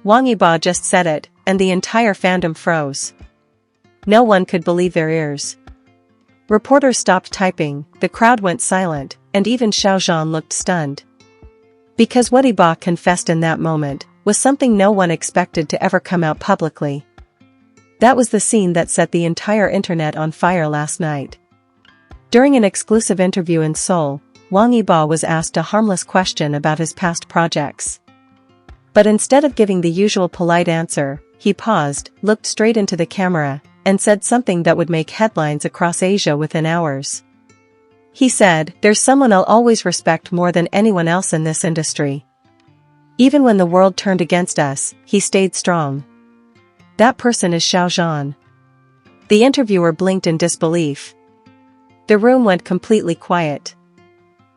Wang Yibo just said it, and the entire fandom froze. No one could believe their ears. Reporters stopped typing, the crowd went silent, and even Xiao Zhan looked stunned. Because what Yibo confessed in that moment was something no one expected to ever come out publicly. That was the scene that set the entire internet on fire last night. During an exclusive interview in Seoul, Wang Yibo was asked a harmless question about his past projects. But instead of giving the usual polite answer, he paused, looked straight into the camera, and said something that would make headlines across Asia within hours. He said, "There's someone I'll always respect more than anyone else in this industry. Even when the world turned against us, he stayed strong. That person is Xiao Zhan." The interviewer blinked in disbelief. The room went completely quiet.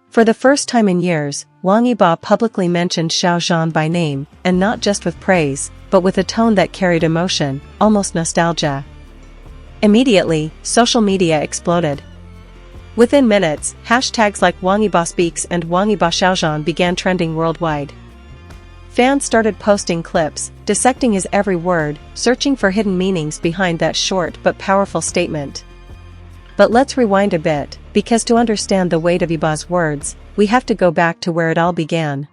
For the first time in years, Wang Yibo publicly mentioned Xiao Zhan by name, and not just with praise, but with a tone that carried emotion, almost nostalgia. Immediately, social media exploded. Within minutes, hashtags like Wang Yibo speaks and Wang Yibo Xiao Zhan began trending worldwide. Fans started posting clips, dissecting his every word, searching for hidden meanings behind that short but powerful statement. But let's rewind a bit, because to understand the weight of Yibo's words, we have to go back to where it all began.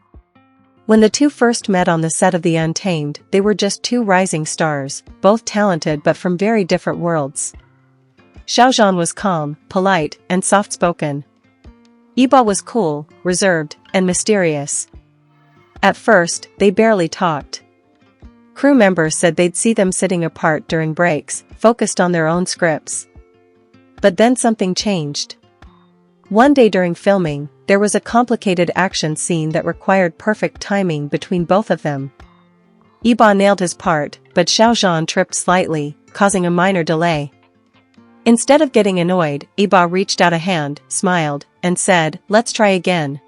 When the two first met on the set of The Untamed, they were just two rising stars, both talented but from very different worlds. Xiao Zhan was calm, polite, and soft-spoken. Yibo was cool, reserved, and mysterious. At first, they barely talked. Crew members said they'd see them sitting apart during breaks, focused on their own scripts. But then something changed. One day during filming, there was a complicated action scene that required perfect timing between both of them. Yibo nailed his part, but Xiao Zhan tripped slightly, causing a minor delay. Instead of getting annoyed, Yibo reached out a hand, smiled, and said, "Let's try again.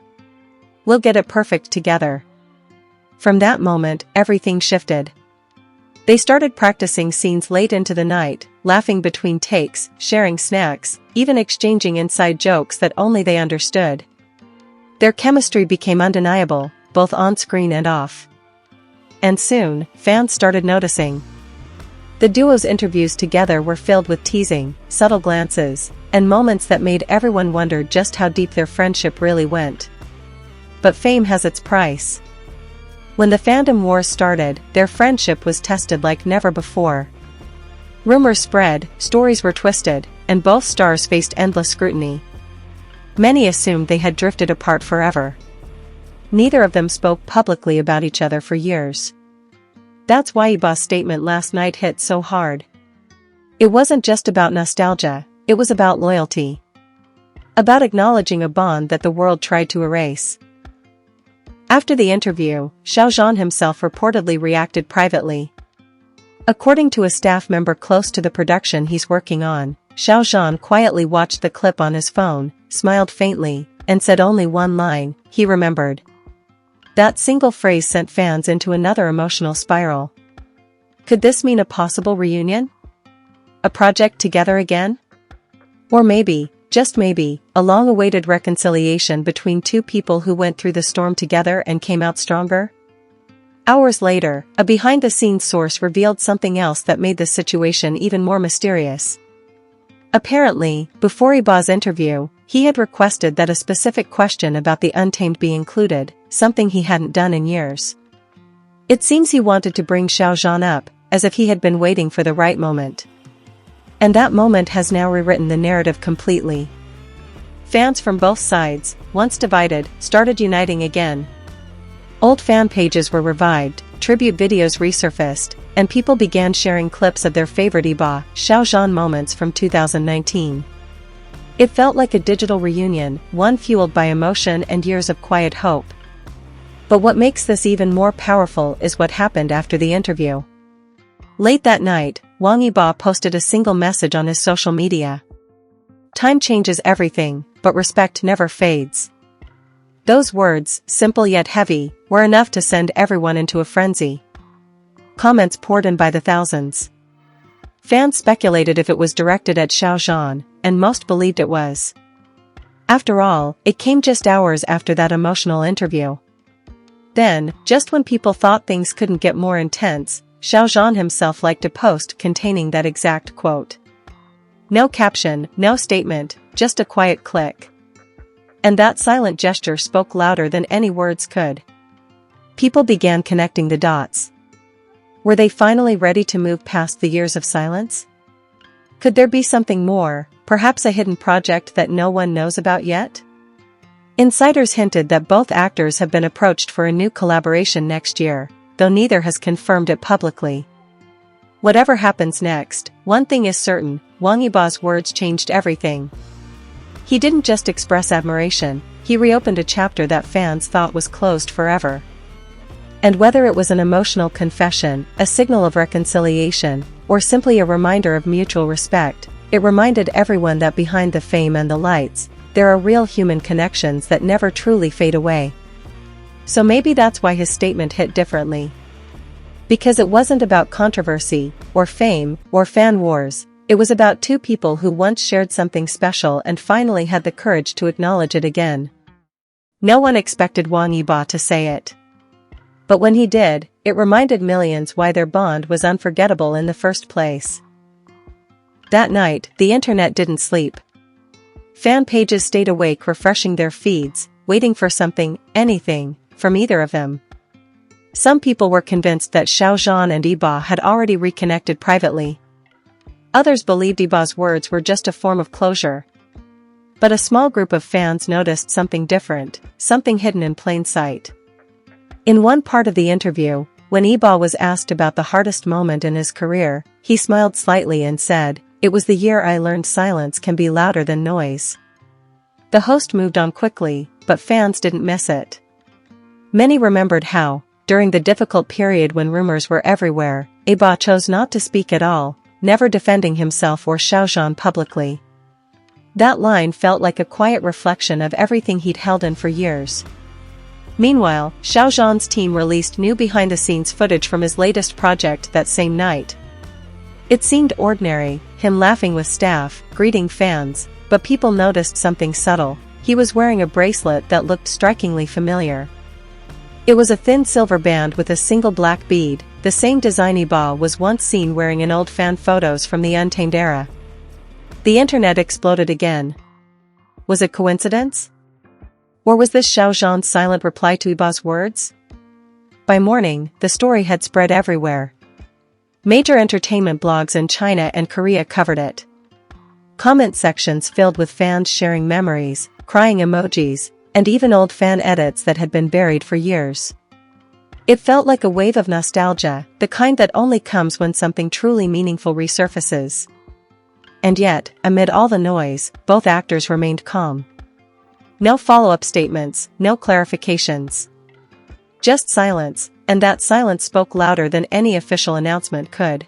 We'll get it perfect together." From that moment, everything shifted. They started practicing scenes late into the night, laughing between takes, sharing snacks, even exchanging inside jokes that only they understood. Their chemistry became undeniable, both on-screen and off. And soon, fans started noticing. The duo's interviews together were filled with teasing, subtle glances, and moments that made everyone wonder just how deep their friendship really went. But fame has its price. When the fandom wars started, their friendship was tested like never before. Rumors spread, stories were twisted, and both stars faced endless scrutiny. Many assumed they had drifted apart forever. Neither of them spoke publicly about each other for years. That's why Yibo's statement last night hit so hard. It wasn't just about nostalgia, it was about loyalty. About acknowledging a bond that the world tried to erase. After the interview, Xiao Zhan himself reportedly reacted privately. According to a staff member close to the production he's working on, Xiao Zhan quietly watched the clip on his phone, smiled faintly, and said only one line, he remembered. That single phrase sent fans into another emotional spiral. Could this mean a possible reunion? A project together again? Or maybe, just maybe, a long-awaited reconciliation between two people who went through the storm together and came out stronger? Hours later, a behind-the-scenes source revealed something else that made the situation even more mysterious. Apparently, before Yibo's interview, he had requested that a specific question about the Untamed be included, something he hadn't done in years. It seems he wanted to bring Xiao Zhan up, as if he had been waiting for the right moment. And that moment has now rewritten the narrative completely. Fans from both sides, once divided, started uniting again. Old fan pages were revived, tribute videos resurfaced, and people began sharing clips of their favorite Yibo, Xiao Zhan moments from 2019. It felt like a digital reunion, one fueled by emotion and years of quiet hope. But what makes this even more powerful is what happened after the interview. Late that night, Wang Yibo posted a single message on his social media. Time changes everything, but respect never fades. Those words, simple yet heavy, were enough to send everyone into a frenzy. Comments poured in by the thousands. Fans speculated if it was directed at Xiao Zhan, and most believed it was. After all, it came just hours after that emotional interview. Then, just when people thought things couldn't get more intense, Xiao Zhan himself liked a post containing that exact quote. No caption, no statement, just a quiet click. And that silent gesture spoke louder than any words could. People began connecting the dots. Were they finally ready to move past the years of silence? Could there be something more, perhaps a hidden project that no one knows about yet? Insiders hinted that both actors have been approached for a new collaboration next year, though neither has confirmed it publicly. Whatever happens next, one thing is certain: Wang Yibo's words changed everything. He didn't just express admiration, he reopened a chapter that fans thought was closed forever. And whether it was an emotional confession, a signal of reconciliation, or simply a reminder of mutual respect, it reminded everyone that behind the fame and the lights, there are real human connections that never truly fade away. So maybe that's why his statement hit differently. Because it wasn't about controversy, or fame, or fan wars, it was about two people who once shared something special and finally had the courage to acknowledge it again. No one expected Wang Yibo to say it. But when he did, it reminded millions why their bond was unforgettable in the first place. That night, the internet didn't sleep. Fan pages stayed awake refreshing their feeds, waiting for something, anything, from either of them. Some people were convinced that Xiao Zhan and Yibo had already reconnected privately. Others believed Yibo's words were just a form of closure. But a small group of fans noticed something different, something hidden in plain sight. In one part of the interview, when Yibo was asked about the hardest moment in his career, he smiled slightly and said, "It was the year I learned silence can be louder than noise." The host moved on quickly, but fans didn't miss it. Many remembered how, during the difficult period when rumors were everywhere, Yibo chose not to speak at all, never defending himself or Xiao Zhan publicly. That line felt like a quiet reflection of everything he'd held in for years. Meanwhile, Xiao Zhan's team released new behind-the-scenes footage from his latest project that same night. It seemed ordinary, him laughing with staff, greeting fans, but people noticed something subtle. He was wearing a bracelet that looked strikingly familiar. It was a thin silver band with a single black bead, the same design Yibo was once seen wearing in old fan photos from the Untamed era. The internet exploded again. Was it coincidence? Or was this Xiao Zhan's silent reply to Yibo's words? By morning, the story had spread everywhere. Major entertainment blogs in China and Korea covered it. Comment sections filled with fans sharing memories, crying emojis, and even old fan edits that had been buried for years. It felt like a wave of nostalgia, the kind that only comes when something truly meaningful resurfaces. And yet, amid all the noise, both actors remained calm. No follow-up statements, no clarifications. Just silence, and that silence spoke louder than any official announcement could.